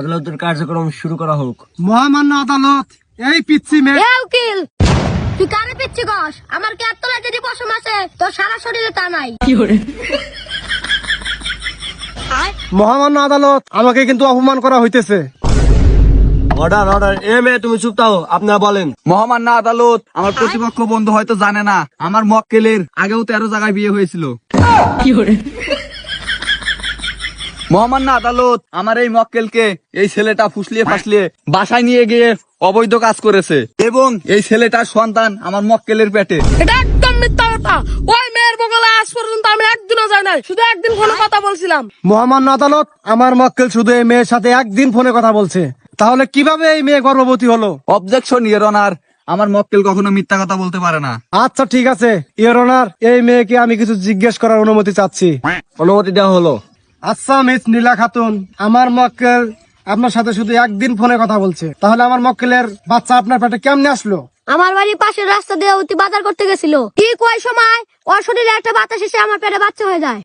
আদালতের কার্যক্রম শুরু করা হোক। মহামান্য আদালত, এই পিচ্ছি মেয়ে। এ উকিল, তুই কারে পিচ্ছি কস? আমার কি এতলায় যদি পশম আছে তোর সারা শরীরে তা নাই। মহামান্য আদালত, আমাকে কিন্তু অপমান করা হইতেছে। Order order. এ মেয়ে তুমি চুপ থাকো, আপনারা বলেন। মহামান্য আদালত, আমার প্রতিপক্ষ বন্ধু হয়তো জানে না আমার মক্কেলের আগেও 13 জায়গায় বিয়ে হয়েছিল। মহামান্য আদালত, আমার এই মক্কেলকে এই ছেলেটা ফুসলিয়ে ফাসলিয়ে বাসায় নিয়ে গিয়ে অবৈধ কাজ করেছে এবং এই ছেলেটার সন্তান আমার মক্কেলের পেটে। এটা একদম মিথ্যা কথা। ওই মেয়ের বগলে আজ পর্যন্ত আমি একদিনও যাই নাই, শুধু একদিন ফোনে কথা বলছিলাম। মহামান্য আদালত, আমার মক্কেল শুধু এই মেয়ের সাথে একদিন ফোনে কথা বলছে, তাহলে কিভাবে এই মেয়ে গর্ভবতী হলো? অবজেকশন ইওর অনার, আমার মক্কেল কখনো মিথ্যা কথা বলতে পারে না। আচ্ছা ঠিক আছে ইওর অনার, এই মেয়েকে আমি কিছু জিজ্ঞেস করার অনুমতি চাচ্ছি। অনুমতি দেওয়া হলো। আচ্ছা মিস নীলা খাতুন, আমার মক্কেল আপনার সাথে শুধু একদিন ফোনে কথা বলছে, তাহলে আমার মক্কেলের বাচ্চা আপনার পেটে কেমনে আসলো? আমার বাড়ির পাশের রাস্তা দিয়ে অতি বাজার করতে গেছিল, ঠিক ওই সময় ওর শরীরে একটা বাতাস এসে আমার পেটে বাচ্চা হয়ে যায়।